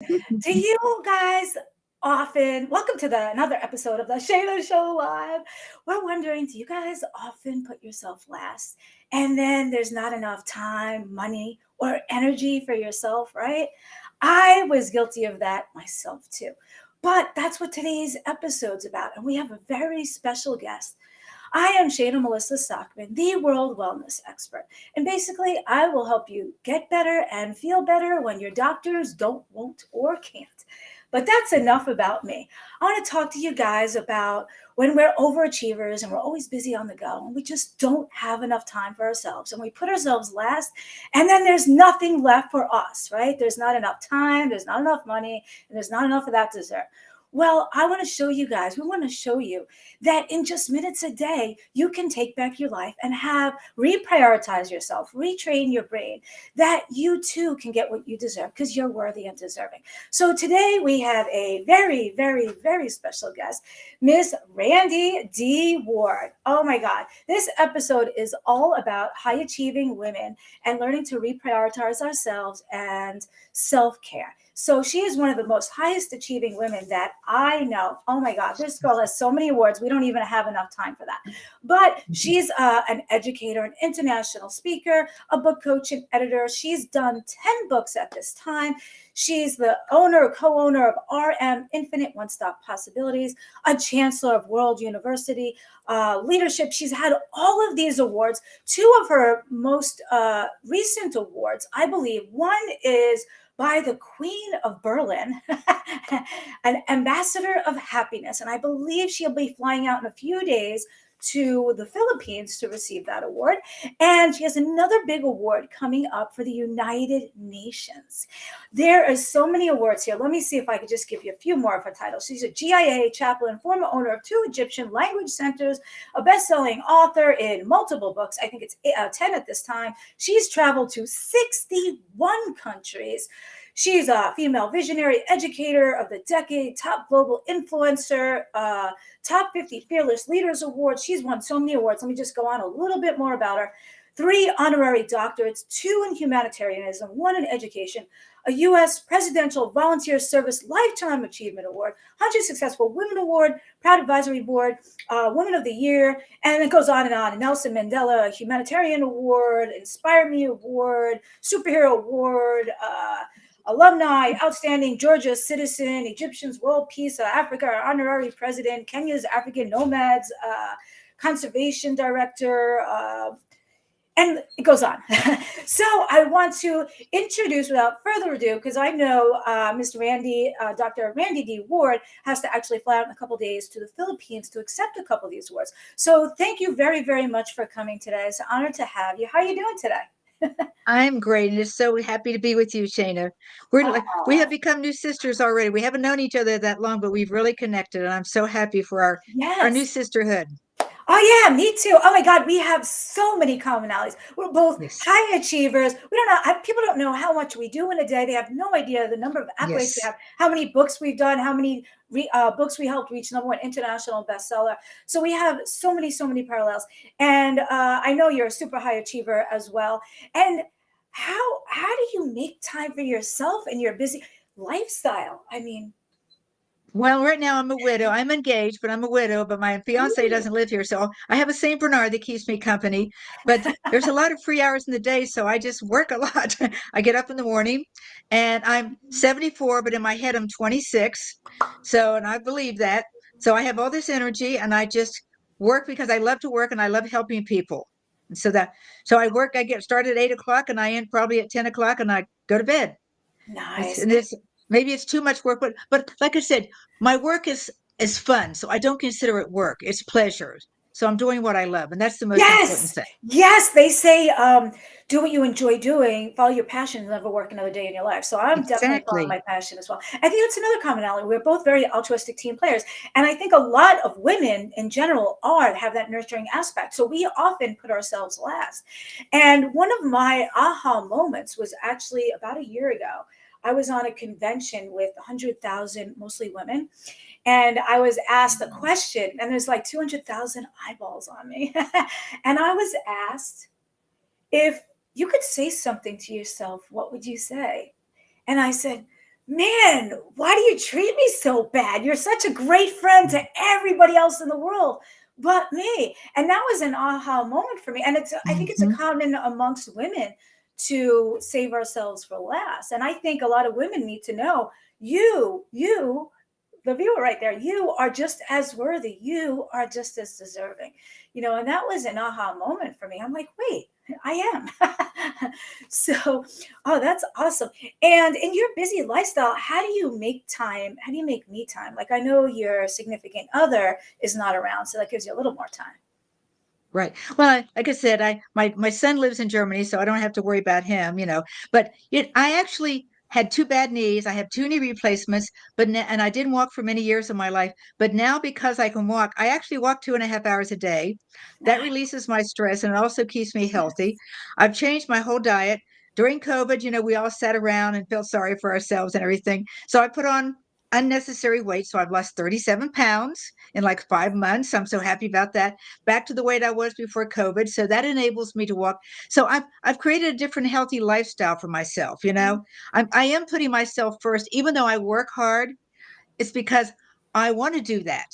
Do you guys often, welcome to another episode of the Shayna Show Live. We're wondering, do you guys often put yourself last? And then there's not enough time, money, or energy for yourself, right? I was guilty of that myself too. But that's what today's episode's about. And we have a very special guest. I am Shayna Melissa Stockman, the world wellness expert. And basically, I will help you get better and feel better when your doctors don't, won't, or can't. But that's enough about me. I want to talk to you guys about when we're overachievers and we're always busy on the go and we just don't have enough time for ourselves and we put ourselves last and then there's nothing left for us, right? There's not enough time, there's not enough money, and there's not enough of that dessert. Well, I want to show you guys, we want to show you that in just minutes a day, you can take back your life and have reprioritize yourself, retrain your brain, that you too can get what you deserve because you're worthy and deserving. So today we have a very, very, very special guest, Miss Randi D. Ward. Oh my God. This episode is all about high achieving women and learning to reprioritize ourselves and self-care. So she is one of the most highest achieving women that I know. Oh my God, this girl has so many awards. We don't even have enough time for that. But she's an educator, an international speaker, a book coach, and editor. She's done 10 books at this time. She's the owner, co-owner of RM Infinite OneStop Possibilities, a Chancellor of World University Leadership. She's had all of these awards. Two of her most recent awards, I believe, one is by the Queen of Berlin, an ambassador of happiness. And I believe she'll be flying out in a few days to the Philippines to receive that award. And she has another big award coming up for the United Nations. There are so many awards here. Let me see if I could just give you a few more of her titles. She's a GIA chaplain, former owner of 2 Egyptian language centers, a best-selling author in multiple books. I think it's 10 at this time. She's traveled to 61 countries. She's a female visionary, educator of the decade, top global influencer, top 50 Fearless Leaders Award. She's won so many awards. Let me just go on a little bit more about her. 3 honorary doctorates, 2 in humanitarianism, 1 in education, a U.S. Presidential Volunteer Service Lifetime Achievement Award, 100 Successful Women Award, Proud Advisory Board, Woman of the Year, and it goes on and on. Nelson Mandela Humanitarian Award, Inspire Me Award, Superhero Award, Alumni, Outstanding Georgia Citizen, Egyptian's World Peace, Africa Honorary President, Kenya's African Nomads, Conservation Director, and it goes on. So I want to introduce, without further ado, because I know Mr. Randi, Dr. Randi D. Ward has to actually fly out in a couple of days to the Philippines to accept a couple of these awards. So thank you very, very much for coming today. It's an honor to have you. How are you doing today? I'm great, and just so happy to be with you, Shayna. We have become new sisters already. We haven't known each other that long, but we've really connected, and I'm so happy for our new Yes. sisterhood. Oh yeah, me too. Oh my God, we have so many commonalities. We're both Yes, high achievers. We don't know. People don't know how much we do in a day. They have no idea the number of accolades we yes. have, how many books we've done, how many books we helped reach #1 international bestseller. So we have so many parallels. And I know you're a super high achiever as well. And how do you make time for yourself and your busy lifestyle? I mean, Well, right now I'm a widow. I'm engaged, but I'm a widow. But my fiance ooh, doesn't live here, so I have a Saint Bernard that keeps me company. But there's a lot of free hours in the day, so I just work a lot. I get up in the morning, and I'm 74, but in my head I'm 26. So, and I believe that. So I have all this energy, and I just work because I love to work and I love helping people. And so I work. I get started at 8 o'clock, and I end probably at 10 o'clock, and I go to bed. nice. And this maybe it's too much work, but like I said, my work is fun, so I don't consider it work. It's pleasure. So I'm doing what I love, and that's the most important Yes, thing. yes, they say, do what you enjoy doing, follow your passion, and never work another day in your life. So I'm definitely following Exactly. my passion as well. I think that's another commonality. We're both very altruistic team players, and I think a lot of women in general have that nurturing aspect. So we often put ourselves last. And one of my aha moments was actually about a year ago. I was on a convention with 100,000 mostly women, and I was asked a question, and there's like 200,000 eyeballs on me. And I was asked, if you could say something to yourself, what would you say? And I said, man, why do you treat me so bad? You're such a great friend to everybody else in the world but me. And that was an aha moment for me. And I think it's a Mhm. common amongst women to save ourselves for last. And I think a lot of women need to know you, the viewer right there, you are just as worthy. You are just as deserving, and that was an aha moment for me. I'm like, wait, I am. So, oh, that's awesome. And in your busy lifestyle, how do you make time? How do you make me time? Like, I know your significant other is not around, so that gives you a little more time. Right. Well, like I said, my son lives in Germany, so I don't have to worry about him. But I actually had two bad knees. I have two knee replacements, and I didn't walk for many years of my life. But now, because I can walk, I actually walk 2.5 hours a day. That Nice. releases my stress and it also keeps me healthy. Yes. I've changed my whole diet. During COVID, we all sat around and felt sorry for ourselves and everything. So I put on unnecessary weight. So I've lost 37 pounds in like 5 months. I'm so happy about that, back to the weight I was before COVID. So that enables me to walk. So I've created a different healthy lifestyle for myself. I am putting myself first, even though I work hard. It's because I want to do that.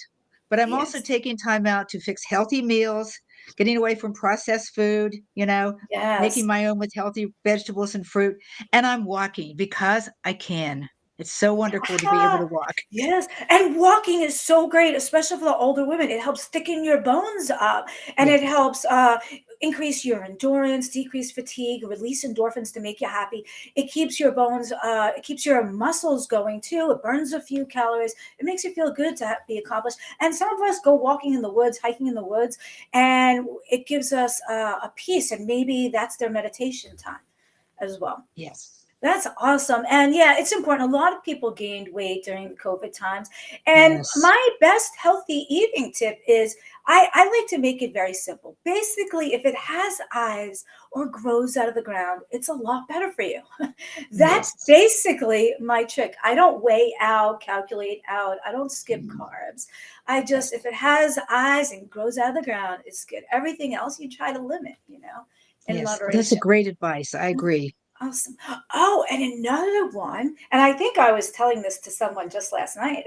But I'm also Yes. taking time out to fix healthy meals, getting away from processed food, making Yes. my own with healthy vegetables and fruit. And I'm walking because I can. It's so wonderful to be able to Ah, walk. yes, and walking is so great, especially for the older women. It helps thicken your bones up, and it Yes. helps increase your endurance, decrease fatigue, release endorphins to make you happy. It keeps your bones, it keeps your muscles going too. It burns a few calories. It makes you feel good to be accomplished. And some of us go walking in the woods, hiking in the woods, and it gives us a peace. And maybe that's their meditation time as well. Yes. That's awesome. And yeah, it's important. A lot of people gained weight during the COVID times. And Yes. my best healthy eating tip is I like to make it very simple. Basically, if it has eyes or grows out of the ground, it's a lot better for you. That's Yes. basically my trick. I don't weigh out, calculate out, I don't skip Mm. carbs. I just, if it has eyes and grows out of the ground, it's good. Everything else you try to limit, in Yes. That's a moderation. great advice. I agree. Awesome. Oh, and another one, and I think I was telling this to someone just last night.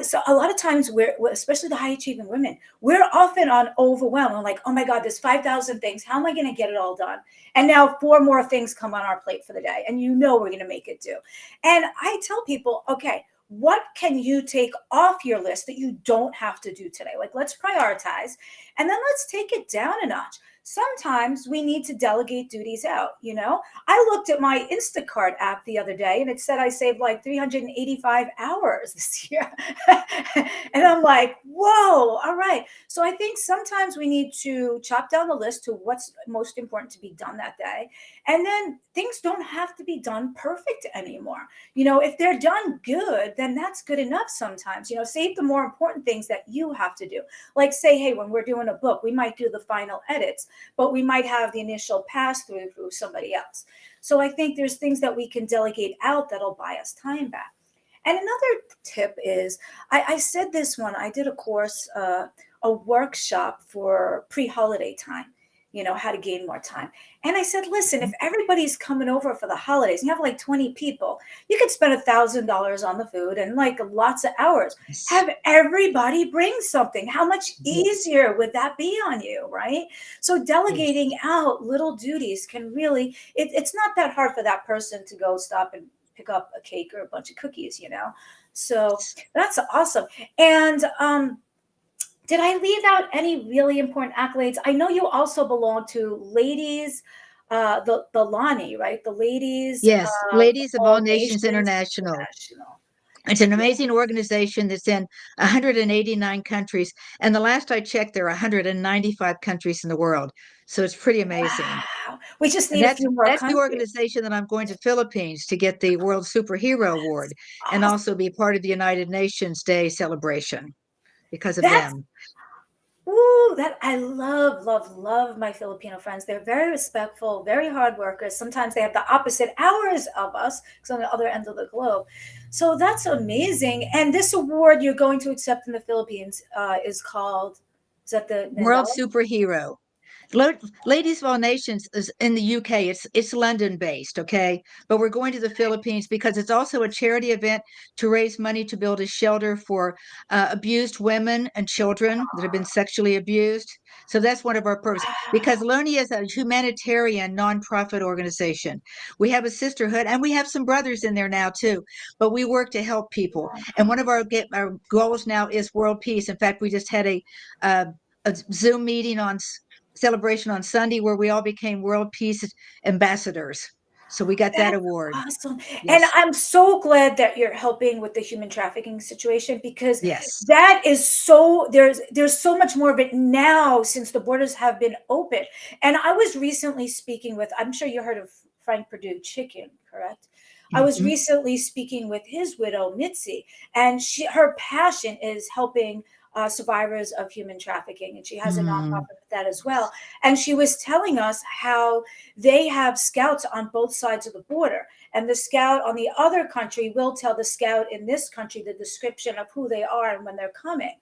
So a lot of times especially the high achieving women, we're often on overwhelm. I'm like, oh my God, there's 5,000 things. How am I going to get it all done? And now four more things come on our plate for the day, and we're going to make it do. And I tell people, okay, what can you take off your list that you don't have to do today? Like, let's prioritize, and then let's take it down a notch. Sometimes we need to delegate duties out. I looked at my Instacart app the other day and it said I saved like 385 hours this year. And I'm like, whoa, all right. So I think sometimes we need to chop down the list to what's most important to be done that day. And then things don't have to be done perfect anymore. If they're done good, then that's good enough sometimes. Save the more important things that you have to do. Like, say, hey, when we're doing a book, we might do the final edits, but we might have the initial pass through somebody else. So I think there's things that we can delegate out that'll buy us time back. And another tip is I said this one, I did a course, a workshop for pre holiday time, how to gain more time. And I said, listen, if everybody's coming over for the holidays, and you have like 20 people, you could spend $1,000 on the food and like lots of hours. Yes. Have everybody bring something. How much Yes. easier would that be on you, right? So Yes. delegating out little duties can really, it's not that hard for that person to go stop and pick up a cake or a bunch of cookies. So that's awesome. And did I leave out any really important accolades? I know you also belong to ladies, the Lani, right? The ladies Yes. of Ladies of All All Nations Nations International. International. It's an Yeah. amazing organization that's in 189 countries. And the last I checked, there are 195 countries in the world. So it's pretty amazing. Wow. We just And need a that's few more that's the countries. organization that I'm going to Philippines to get the World Superhero Award and Awesome. also be part of the United Nations Day celebration because of That's them. Ooh, that I love, love, love my Filipino friends. They're very respectful, very hard workers. Sometimes they have the opposite hours of us because on the other end of the globe. So that's amazing. And this award you're going to accept in the Philippines is called, is that the World Mandela? Superhero. Ladies of All Nations is in the UK. It's London based, okay? But we're going to the Philippines because it's also a charity event to raise money to build a shelter for abused women and children that have been sexually abused. So that's one of our purposes. Because Wow. Loni is a humanitarian nonprofit organization. We have a sisterhood, and we have some brothers in there now too. But we work to help people. And one of our goals now is world peace. In fact, we just had uh, a Zoom meeting on celebration on Sunday where we all became World Peace Ambassadors. So we got that That's award. awesome. And Yes. I'm so glad that you're helping with the human trafficking situation because Yes. that is so there's so much more of it now since the borders have been open. And I was recently speaking with, I'm sure you heard of Frank Purdue Chicken, correct? I was Mhm. recently speaking with his widow Mitzi, and her passion is helping survivors of human trafficking, and she has a Mm. nonprofit with that as well. And she was telling us how they have scouts on both sides of the border, and the scout on the other country will tell the scout in this country the description of who they are and when they're coming.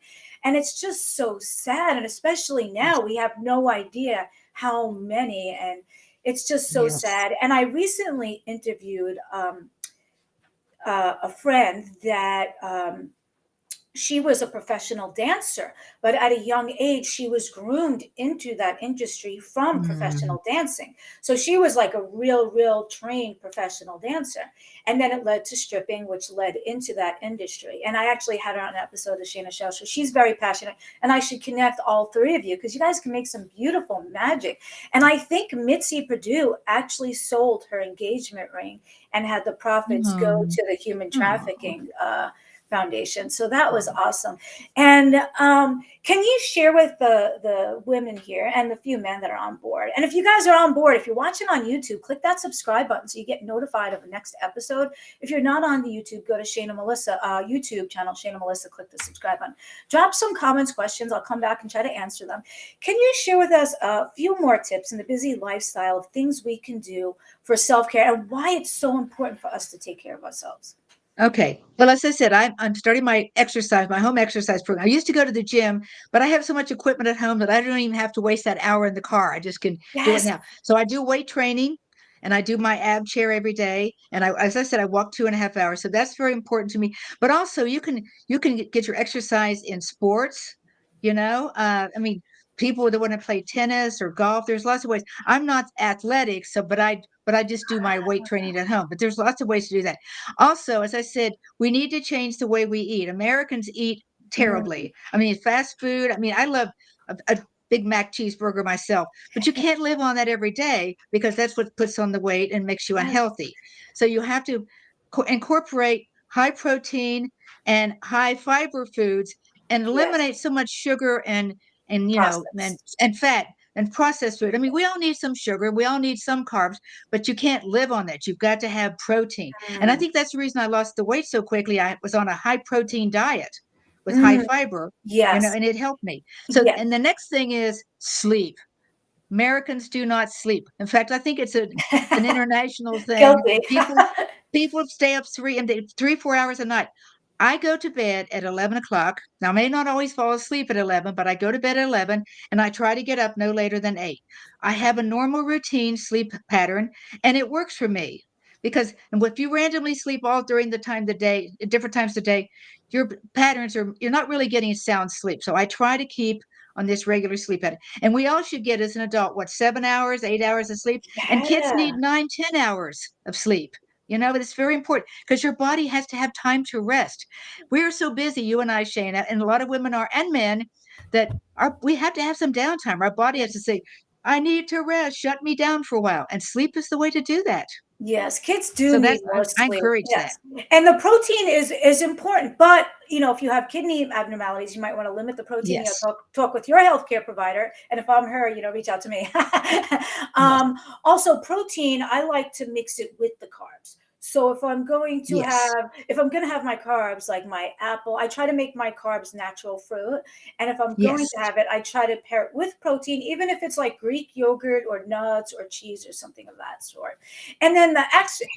And it's just so sad, and especially now we have no idea how many, and it's just so Yes. sad. And I recently interviewed a friend that she was a professional dancer, but at a young age, she was groomed into that industry from Mm. professional dancing. So she was like a real trained professional dancer. And then it led to stripping, which led into that industry. And I actually had her on an episode of Shayna Show. So she's very passionate. And I should connect all three of you because you guys can make some beautiful magic. And I think Mitzi Purdue actually sold her engagement ring and had the profits go Mm. to the human Oh. trafficking foundation. So that was awesome. And can you share with the women here and the few men that are on board? And if you guys are on board, if you're watching on YouTube, click that subscribe button so you get notified of the next episode. If you're not on the YouTube, go to Shayna Melissa YouTube channel, Shayna Melissa, click the subscribe button. Drop some comments, questions. I'll come back and try to answer them. Can you share with us a few more tips in the busy lifestyle of things we can do for self-care and why it's so important for us to take care of ourselves? Okay. Well, as I said, I'm starting my home exercise program. I used to go to the gym, but I have so much equipment at home that I don't even have to waste that hour in the car. I just can do it Yes. now. So I do weight training and I do my ab chair every day. And as I said, I walk 2.5 hours. So that's very important to me. But also you can get your exercise in sports, I mean, people that want to play tennis or golf, there's lots of ways. I'm not athletic, so but I just do my weight training at home. But there's lots of ways to do that. Also, as I said, we need to change the way we eat. Americans eat Mm, terribly. I mean, fast food. I mean, I love a Big Mac cheeseburger myself, but you can't live on that every day because that's what puts on the weight and makes you yes. unhealthy. So you have to incorporate high protein and high fiber foods and Yes. eliminate so much sugar and Process. and fat and processed food. I mean, we all need some sugar, we all need some carbs, but you can't live on that. You've got to have protein. And I Mm, think that's the reason I lost the weight so quickly. I was on a high protein diet with high mm, fiber, yes. and it helped me. So, Yes. and the next thing is sleep. Americans do not sleep. In fact, I think it's an international thing. Guilty. People stay up 4 hours a night. I go to bed at 11 o'clock. Now, I may not always fall asleep at 11, but I go to bed at 11 and I try to get up no later than 8. I have a normal routine sleep pattern and it works for me because if you randomly sleep all during the time of the day, at different times of the day, your patterns you're not really getting sound sleep. So I try to keep on this regular sleep pattern. And we all should get as an adult, what, 7 hours, 8 hours of sleep? And kids Yeah. need 9, 10 hours of sleep. But it's very important because your body has to have time to rest. We are so busy, you and I, Shayna, and a lot of women are, and men, that we have to have some downtime. Our body has to say, I need to rest, shut me down for a while. And sleep is the way to do that. Yes, kids do So need that's, more I sleep. encourage that. Yes. And the protein is important, but if you have kidney abnormalities, you might want to limit the protein. Yes. Talk with your healthcare provider, and if I'm her, reach out to me. Yes. Also, protein, I like to mix it with the carbs. So if I'm going to Yes. have my carbs, like my apple, I try to make my carbs natural fruit. And if I'm going Yes. to have it, I try to pair it with protein, even if it's like Greek yogurt or nuts or cheese or something of that sort. And then the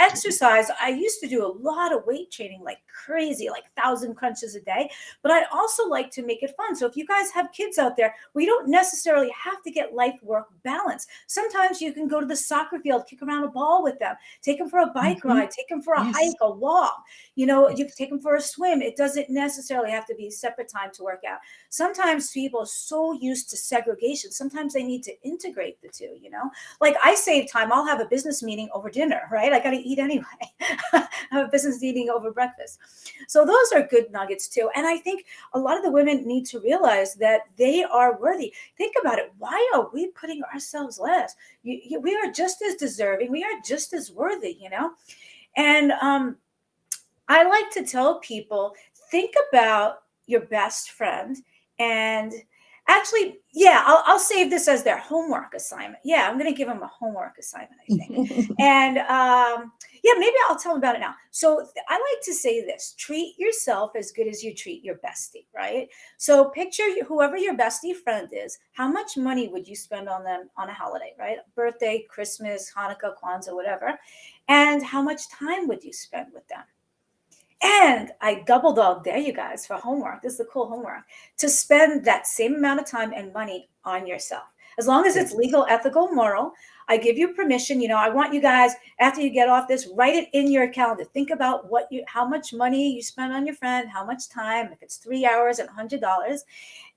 exercise, I used to do a lot of weight training like crazy, like 1,000 crunches a day. But I also like to make it fun. So if you guys have kids out there, we don't necessarily have to get life work balance. Sometimes you can go to the soccer field, kick around a ball with them, take them for a bike Hmm. ride, take them for a Yes. hike, a walk. You can Yes. take them for a swim. It doesn't necessarily have to be separate time to work out. Sometimes people are so used to segregation. Sometimes they need to integrate the two. Like I save time. I'll have a business meeting over dinner, right? I got to eat anyway. I have a business meeting over breakfast. So those are good nuggets too. And I think a lot of the women need to realize that they are worthy. Think about it. Why are we putting ourselves last? We are just as deserving. We are just as worthy. And I like to tell people, think about your best friend. And actually, yeah, I'll save this as their homework assignment. Yeah, I'm going to give them a homework assignment, I think. And yeah, maybe I'll tell them about it now. So I like to say this: treat yourself as good as you treat your bestie, right? So picture whoever your bestie friend is. How much money would you spend on them on a holiday, right? Birthday, Christmas, Hanukkah, Kwanzaa, whatever. And how much time would you spend with them? And I double dog dare you guys for homework. This is the cool homework, to spend that same amount of time and money on yourself. As long as it's Yes. legal, ethical, moral, I give you permission. I want you guys, after you get off this, write it in your calendar. Think about how much money you spend on your friend, how much time, if it's 3 hours and $100,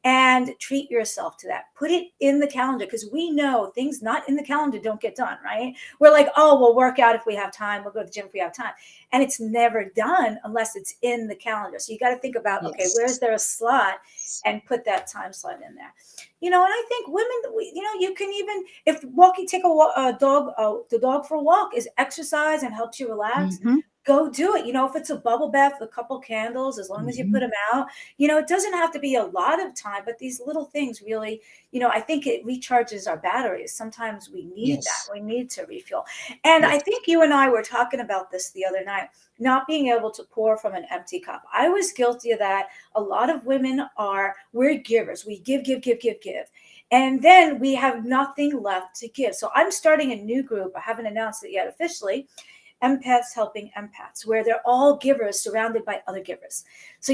and treat yourself to that. Put it in the calendar, because we know things not in the calendar don't get done, right? We're like, oh, we'll work out if we have time. We'll go to the gym if we have time. And it's never done unless it's in the calendar. So you got to think about, okay, where's Yes. there a slot, and put that time slot in there. And I think women, you can even, if walking, take the dog for a walk is exercise and helps you relax. Hmm. Go do it. If it's a bubble bath with a couple candles, as long as you put Hmm. them out, it doesn't have to be a lot of time, but these little things really, I think it recharges our batteries. Sometimes we need that. Yes. We need to refuel. And I Yes. think you and I were talking about this the other night, not being able to pour from an empty cup. I was guilty of that. A lot of women we're givers. We give, give, give, give, give. And then we have nothing left to give. So I'm starting a new group. I haven't announced it yet officially. Empaths helping empaths, where they're all givers surrounded by other givers. So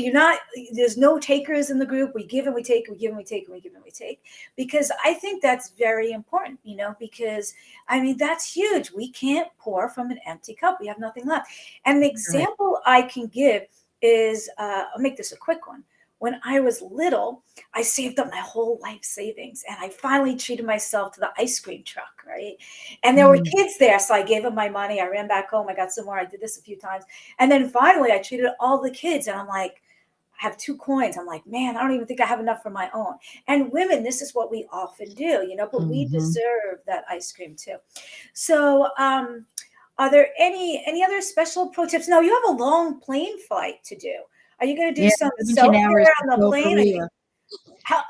there's no takers in the group. We give and we take, we give and we take, and we give and we take, because I think that's very important, because I mean, that's huge. We can't pour from an empty cup. We have nothing left. And the Right. example I can give is, I'll make this a quick one. When I was little, I saved up my whole life savings, and I finally treated myself to the ice cream truck, right? And there were Mm. kids there, so I gave them my money. I ran back home. I got some more. I did this a few times. And then finally, I treated all the kids, and I'm like, I have 2 coins. I'm like, man, I don't even think I have enough for my own. And women, this is what we often do, but we Hmm. deserve that ice cream too. So, are there any other special pro tips? No, you have a long plane flight to do. Are you going to do Yeah, some 17 self hours care to on the Seoul, plane? Korea. How,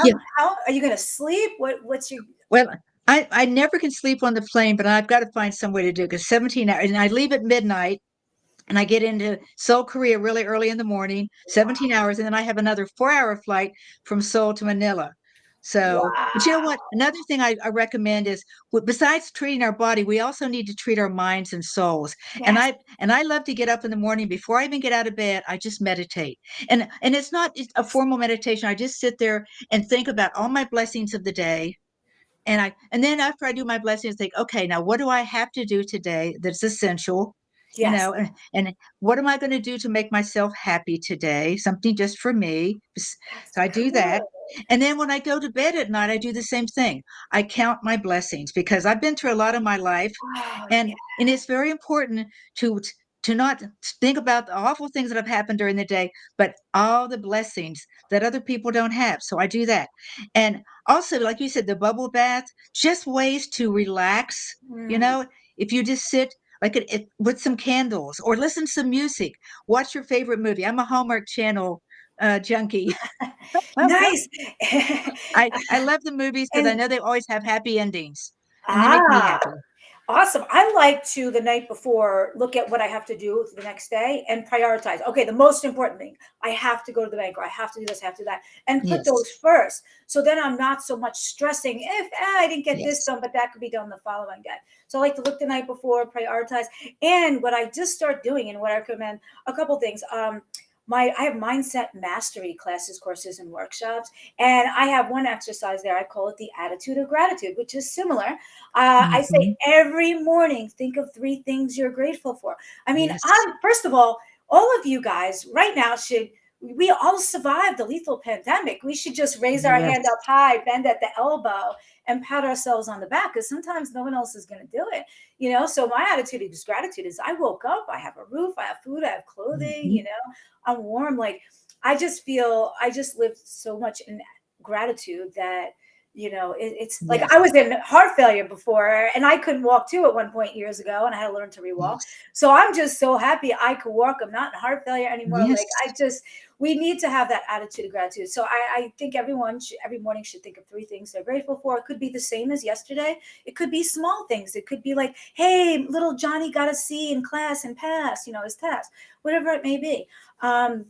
Yeah. how are you going to sleep? What's your Well, I never can sleep on the plane, but I've got to find some way to do it, because 17 hours, and I leave at midnight, and I get into Seoul, Korea really early in the morning, 17 hours, and then I have another 4-hour flight from Seoul to Manila. So, but you know what? wow? Another thing I recommend is, besides treating our body, we also need to treat our minds and souls. And Yes, I love to get up in the morning before I even get out of bed. I just meditate, and it's not a formal meditation. I just sit there and think about all my blessings of the day, and then after I do my blessings, think, okay, now what do I have to do today that's essential? yes, And what am I going to do to make myself happy today? Something just for me. that's So I do that. good. And then when I go to bed at night, I do the same thing. I count my blessings, because I've been through a lot of my life, Oh, yeah. and it's very important to to not think about the awful things that have happened during the day, but all the blessings that other people don't have. So I do that. And also, like you said, the bubble bath, just ways to relax. You Mm. know, if you just sit like with some candles, or listen to some music, watch your favorite movie. I'm a Hallmark Channel junkie. Nice. I love the movies, because I And know they always have happy endings, and they make me ah, happy. Awesome. I like to the night before look at what I have to do the next day and prioritize. Okay, the most important thing, I have to go to the bank or I have to do this, I have to do that, and put Yes. those first. So then I'm not so much stressing if I didn't get this Yes. done, but that could be done the following day. So I like to look the night before, prioritize. And what I just start doing and what I recommend, a couple things. I have mindset mastery classes, courses, and workshops, and I have one exercise there. I call it the attitude of gratitude, which is similar. I say Hmm. every morning, think of three things you're grateful for. I mean, Yes. first of all of you guys right now should. We all survived the lethal pandemic. We should just raise our hand Yes. up high, bend at the elbow, and pat ourselves on the back because sometimes no one else is going to do it. So my attitude is gratitude. Is I woke up, I have a roof, I have food, I have clothing. Hmm. I'm warm. Like I just live so much in gratitude that it's like Yes. I was in heart failure before and I couldn't walk too at one point years ago and I had to learn to rewalk. Yes. So I'm just so happy I could walk. I'm not in heart failure anymore. Like Yes. we need to have that attitude of gratitude. So I think everyone should, every morning should think of three things they're grateful for. It could be the same as yesterday. It could be small things. It could be like, hey, little Johnny got a C in class and passed, his test, whatever it may be. Um,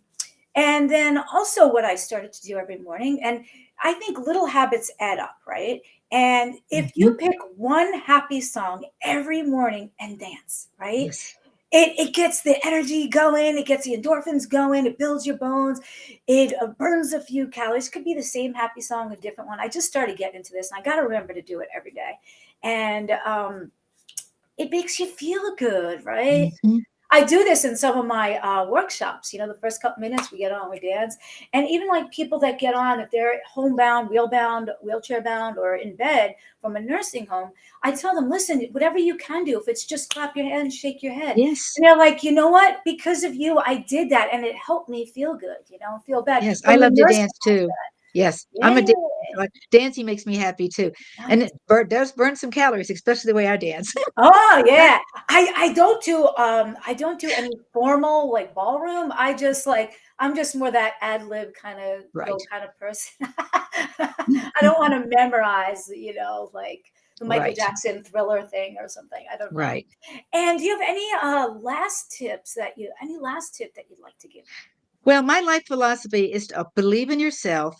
and then also what I started to do every morning, and I think little habits add up, right? And if you Hmm. pick one happy song every morning and dance, right? Yes. It gets the energy going, it gets the endorphins going, it builds your bones, it burns a few calories. Could be the same happy song, a different one. I just started getting into this, and I got to remember to do it every day. And it makes you feel good, right? Hmm. I do this in some of my workshops. The first couple minutes we get on, we dance, and even like people that get on, if they're homebound, wheelbound, wheelchair bound, or in bed from a nursing home, I tell them, listen, whatever you can do, if it's just clap your hands, shake your head, Yes. and they're like, you know what? Because of you, I did that, and it helped me feel good. Feel bad Yes. I from the love to nursing dance home. too. Yes. I'm a Yeah, dancer. So dancing makes me happy too. And nice. it does burn some calories, especially the way I dance. Oh yeah. I don't do any formal like ballroom. I'm just more that ad lib kind of Right. go kind of person. I don't want to memorize, like the Michael Right. Jackson Thriller thing or something. I don't know. Right. And do you have any last tip that you'd like to give? Well, my life philosophy is to believe in yourself.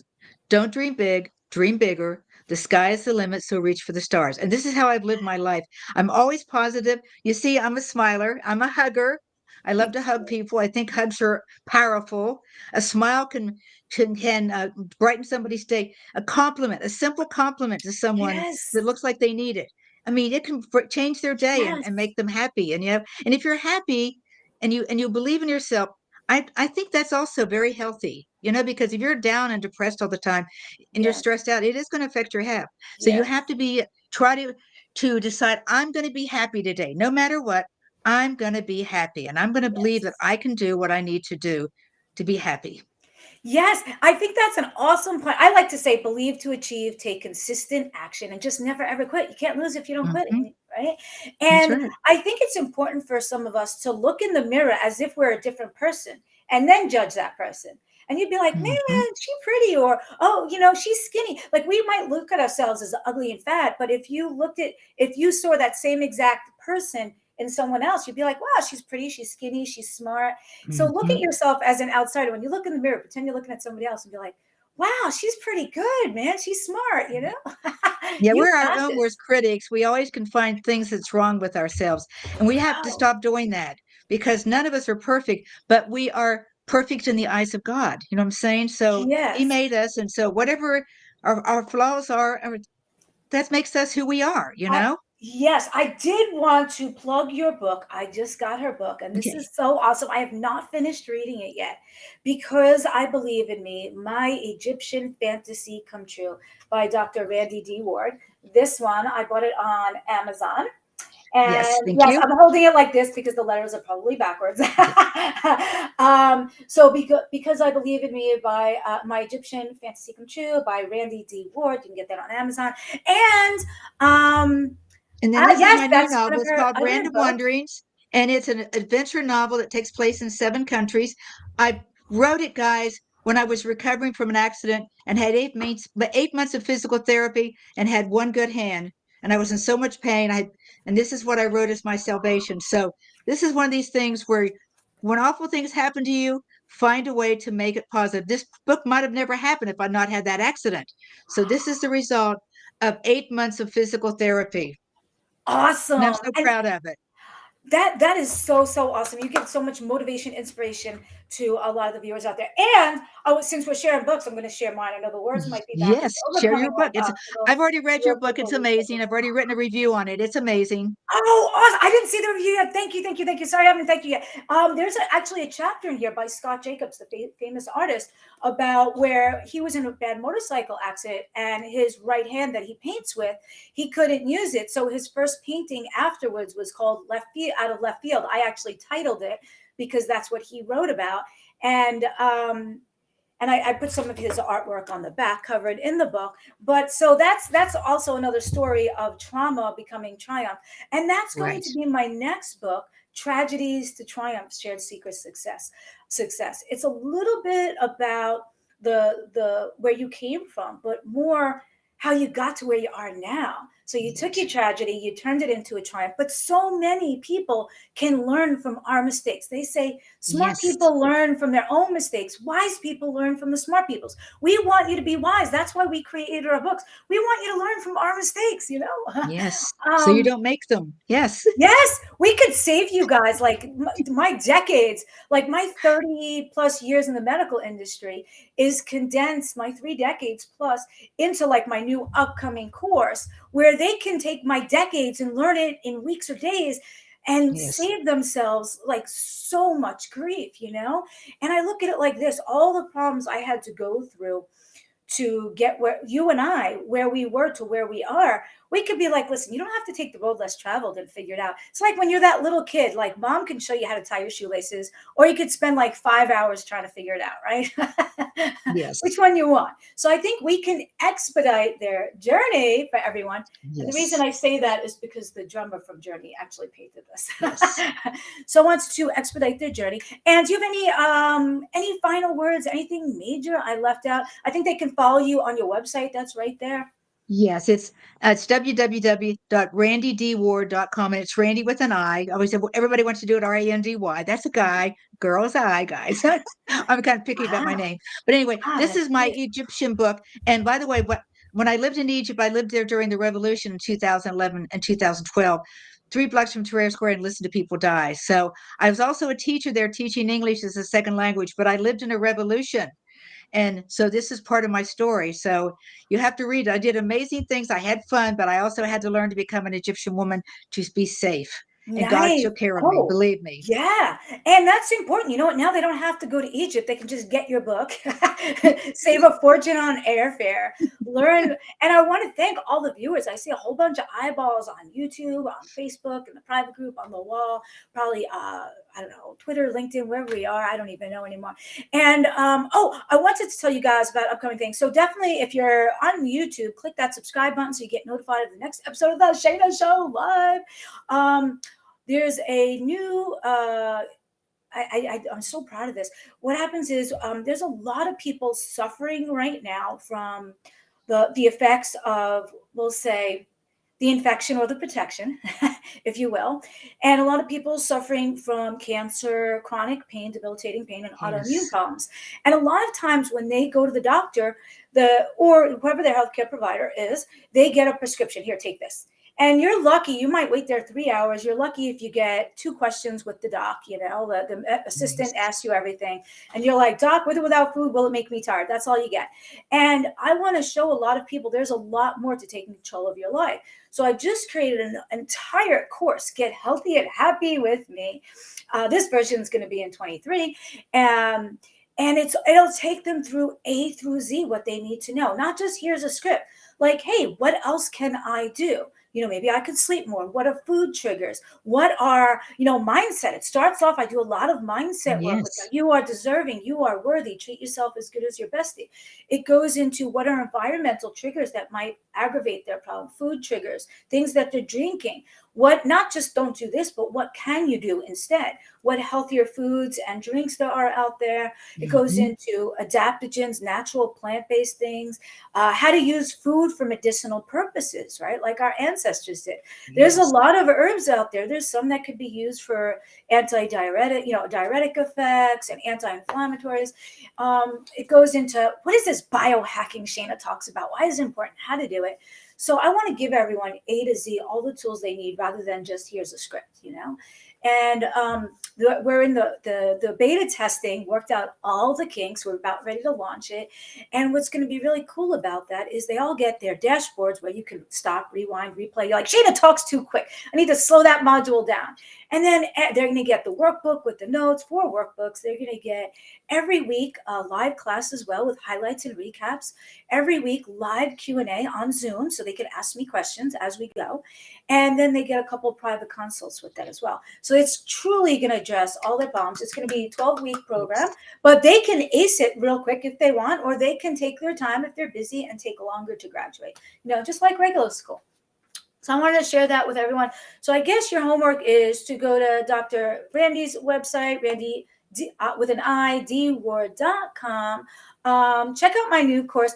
Don't dream big, dream bigger. The sky is the limit, so reach for the stars. And this is how I've lived my life. I'm always positive. You see, I'm a smiler, I'm a hugger. I love Me to hug too. people. I think hugs are powerful. A smile can brighten somebody's day. A compliment, a simple compliment to someone that Yes. looks like they need it. I mean, it can change their day and Yes. make them happy. And if you're happy and you believe in yourself, I think that's also very healthy, because if you're down and depressed all the time and you're Yes. stressed out, it is going to affect your health. So you have Yes. to try to decide, I'm going to be happy today, no matter what. I'm going to be happy, and I'm going to believe that Yes. I can do what I need to do to be happy. Yes, I think that's an awesome point. I like to say, believe to achieve, take consistent action, and just never ever quit. You can't lose if you don't quit, Hmm. right? That's And right. I think it's important for some of us to look in the mirror as if we're a different person and then judge that person. And you'd be like, Hmm. man, she's pretty, or oh, she's skinny. Like we might look at ourselves as ugly and fat, but if you saw that same exact person in someone else, you'd be like, wow, she's pretty, she's skinny, she's smart. So look at Hmm. yourself as an outsider. When you look in the mirror, pretend you're looking at somebody else and be like, wow, she's pretty good, man. She's smart. Yeah, You we're our got own this. worst critics. We always can find things that's wrong with ourselves. And we have to Wow. stop doing that because none of us are perfect, but we are perfect in the eyes of God. You know what I'm saying? So He Yes. made us. And so whatever our flaws are, that makes us who we are, you I know? yes, I did want to plug your book. I just got her book, and this Okay. is so awesome. I have not finished reading it yet because I believe in me. My Egyptian fantasy come true by Dr. Randy D. Ward. This one I bought it on Amazon. Yes. And Thank yes, you. I'm holding it like this because the letters are probably backwards. Okay. So because I believe in me by my Egyptian fantasy come true by Randy D. Ward. You can get that on Amazon. And And then this is yes, my new that's one novel. of It's her called other Random books. Wanderings, and it's an adventure novel that takes place in 7 countries. I wrote it, guys, when I was recovering from an accident and had 8 months of physical therapy and had one good hand. and I was in so much pain. And this is what I wrote as my salvation. So this is one of these things where when awful things happen to you, find a way to make it positive. This book might have never happened if I'd not had that accident. So this is the result of 8 months of physical therapy. And I'm Awesome. so And proud of it. that is so awesome. You give so much motivation, inspiration to a lot of the viewers out there. And since we're sharing books, I'm going to share mine. I know the words might be backwards. Yes, share Overcoming your book. obstacles I've already read your through book. It's biblical amazing. I've already written a review on it. It's amazing. Oh, awesome. I didn't see the review yet. Thank you. Sorry, I haven't thanked you yet. There's actually a chapter in here by Scott Jacobs, the famous artist, about where he was in a bad motorcycle accident and his right hand that he paints with, he couldn't use it. So his first painting afterwards was called Out of Left Field. I actually titled it because that's what he wrote about. And I put some of his artwork on the back covered in the book. But so that's also another story of trauma becoming triumph. And that's going Right. to be my next book, Tragedies to Triumph, Shared Secret Success. It's a little bit about the where you came from, but more how you got to where you are now. So you took your tragedy, you turned it into a triumph. But so many people can learn from our mistakes. They say smart Yes. people learn from their own mistakes. Wise people learn from the smart people's. We want you to be wise. That's why we created our books. We want you to learn from our mistakes, you know? Yes. So you um, don't make them. Yes. Yes, we could save you guys like my decades, like my 30 plus years in the medical industry is condensed, my 3 decades plus, into like my new upcoming course where they can take my decades and learn it in weeks or days and Yes. save themselves like so much grief, you know? And I look at it like this, all the problems I had to go through to get where you and I, where we were to where we are, we could be like, listen, you don't have to take the road less traveled and figure it out. It's like when you're that little kid, like mom can show you how to tie your shoelaces, or you could spend like 5 hours trying to figure it out, right? Which Yes. one you want? So I think we can expedite their journey for everyone. And the reason Yes. I say that is because the drummer from Journey actually painted this. Yes. So wants to expedite their journey. And do you have any final words, anything major I left out? I think they can follow you on your website. That's right there. Yes, it's www.randydward.com, and it's Randy with an I. I always said everybody wants to do it Randy. That's a guy, girl's eye, guys. I'm kind of picky about my Ah, name, but anyway, this that's is my great. Egyptian book. And by the way, when I lived in Egypt, I lived there during the revolution in 2011 and 2012. 3 blocks from Tahrir Square, and listened to people die. So I was also a teacher there, teaching English as a second language. But I lived in a revolution, and so this is part of my story. So you have to read it. I did amazing things. I had fun, but I also had to learn to become an Egyptian woman to be safe. And God Nice. took care of me, Oh, believe me. yeah. And that's important. You know what? Now they don't have to go to Egypt. They can just get your book, save a fortune on airfare, learn. And I want to thank all the viewers. I see a whole bunch of eyeballs on YouTube, on Facebook, in the private group, on the wall, probably, I don't know, Twitter, LinkedIn, wherever we are. I don't even know anymore. And I wanted to tell you guys about upcoming things. So definitely, if you're on YouTube, click that subscribe button so you get notified of the next episode of the Shayna Show Live. There's a new I'm so proud of this. What happens is there's a lot of people suffering right now from the effects of, we'll say, the infection or the protection, if you will, and a lot of people suffering from cancer, chronic pain, debilitating pain, and autoimmune Yes. problems. And a lot of times when they go to the doctor, or whoever their healthcare provider is, they get a prescription. Here, take this. And you're lucky, you might wait there 3 hours. You're lucky if you get 2 questions with the doc, you know, the assistant Yes. asks you everything. And you're like, doc, with or without food, will it make me tired? That's all you get. And I want to show a lot of people there's a lot more to taking control of your life. So I just created an entire course, Get Healthy and Happy with Me. This version is going to be in 23. And it'll take them through A through Z, what they need to know. Not just here's a script. Like, hey, what else can I do? You know, maybe I could sleep more. What are food triggers? What are, mindset? It starts off, I do a lot of mindset work with them. Yes. You are deserving. You are worthy. Treat yourself as good as your bestie. It goes into what are environmental triggers that might aggravate their problem, food triggers, things that they're drinking. what, not just don't do this, but what can you do instead? What healthier foods and drinks there are out there. It goes Mhm. into adaptogens, natural plant-based things, how to use food for medicinal purposes, right? Like our ancestors did. There's a Yes. lot of herbs out there. There's some that could be used for anti-diuretic, diuretic effects and anti-inflammatories. It goes into, what is this biohacking Shayna talks about? Why is it important? How to do it? So I want to give everyone A to Z all the tools they need rather than just here's a script, And we're in the beta testing, worked out all the kinks. We're about ready to launch it. And what's going to be really cool about that is they all get their dashboards where you can stop, rewind, replay. You're like, Shayna talks too quick. I need to slow that module down. And then they're going to get the workbook with the notes, 4 workbooks. They're going to get every week a live class as well with highlights and recaps. Every week live Q&A on Zoom so they can ask me questions as we go. And then they get a couple private consults with that as well. So it's truly going to address all their problems. It's going to be a 12-week program, but they can ace it real quick if they want, or they can take their time if they're busy and take longer to graduate, just like regular school. So I wanted to share that with everyone. So I guess your homework is to go to Dr. Randi's website, Randi with an I, dward.com. Check out my new course.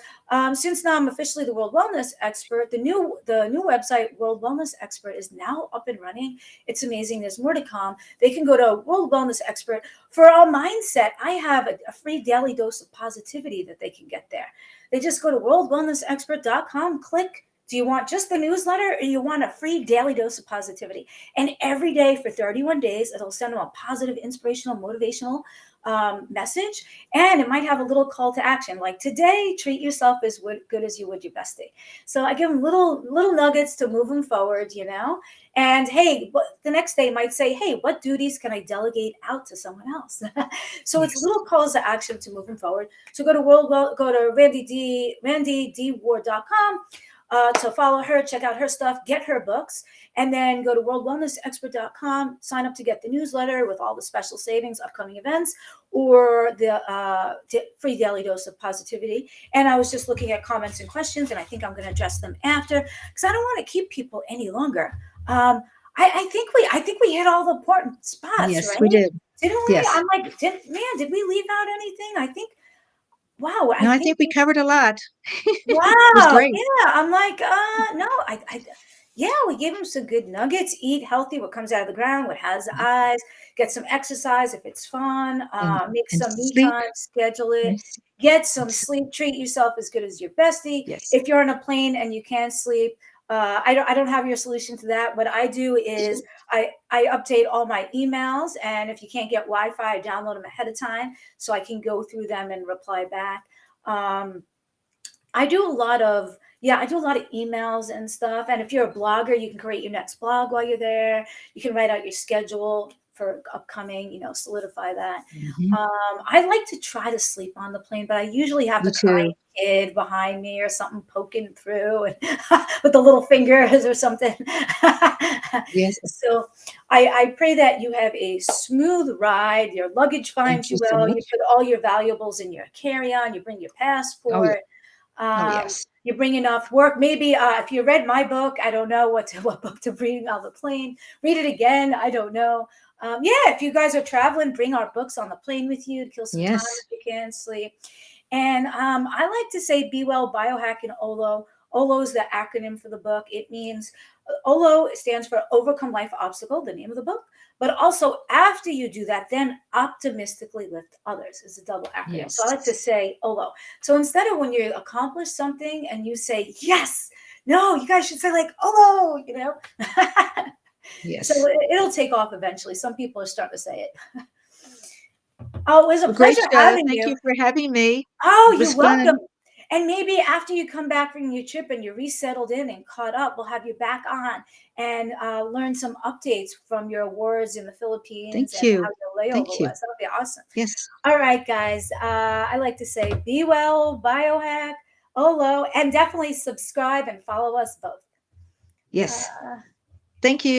Since now I'm officially the World Wellness Expert, the new website, World Wellness Expert, is now up and running. It's amazing. There's more to come. They can go to World Wellness Expert. For our mindset, I have a free daily dose of positivity that they can get there. They just go to worldwellnessexpert.com, click. Do you want just the newsletter, or you want a free daily dose of positivity? And every day for 31 days, it'll send them a positive, inspirational, motivational message. And it might have a little call to action, like today, treat yourself as good as you would your best day. So I give them little nuggets to move them forward, And hey, the next day might say, hey, what duties can I delegate out to someone else? So it's little calls to action to move them forward. So go to randidward.com. To follow her, check out her stuff, get her books, and then go to worldwellnessexpert.com, sign up to get the newsletter with all the special savings, upcoming events, or the free daily dose of positivity. And I was just looking at comments and questions, and I think I'm going to address them after, because I don't want to keep people any longer. I think we hit all the important spots, Yes, right? we did. Didn't we? Yes. I'm like, did we leave out anything? I think. Wow, No, I think we covered a lot. It was Wow. great. Yeah. I'm like, no, yeah, we gave him some good nuggets. Eat healthy, what comes out of the ground, what has eyes, get some exercise if it's fun, make And some me sleep. time, schedule it, Yes. get some sleep, treat yourself as good as your bestie. Yes. If you're on a plane and you can't sleep, I don't have your solution to that. What I do is I update all my emails, and if you can't get Wi-Fi, I download them ahead of time so I can go through them and reply back. I do a lot of emails and stuff. And if you're a blogger, you can create your next blog while you're there. You can write out your schedule for upcoming, solidify that. Mhm. I like to try to sleep on the plane, but I usually have Me a crying too. kid behind me or something poking through and with the little fingers or something. Yes. So I pray that you have a smooth ride. Your luggage Thank finds you you so well. You much. put all your valuables in your carry-on. You bring your Oh, yeah. passport. Oh, Um, yes. you bring enough work. Maybe if you read my book, I don't know what book to bring on the plane. Read it again. I don't know. Yeah, if you guys are traveling, bring our books on the plane with you to kill some time Yes. if you can't sleep. And I like to say Be Well, Biohack, and OLO. OLO is the acronym for the book. It means OLO stands for Overcome Life Obstacle, the name of the book. But also, after you do that, then optimistically lift others is a double acronym. So I like to Yes. say OLO. So instead of when you accomplish something and you say, yes, no, you guys should say like OLO. So Yes. it'll take off eventually. Some people are starting to say it. Oh, it was a Well, great pleasure show. having Thank you. you for having me. Oh, It you're was fun. welcome. And maybe after you come back from your trip and you're resettled in and caught up, we'll have you back on and learn some updates from your awards in the Philippines Thank and how you. your layover Thank you. was. That'll be awesome. Yes. All right, guys. I like to say be well, biohack, OLO, and definitely subscribe and follow us both. Yes. Uh, Thank you.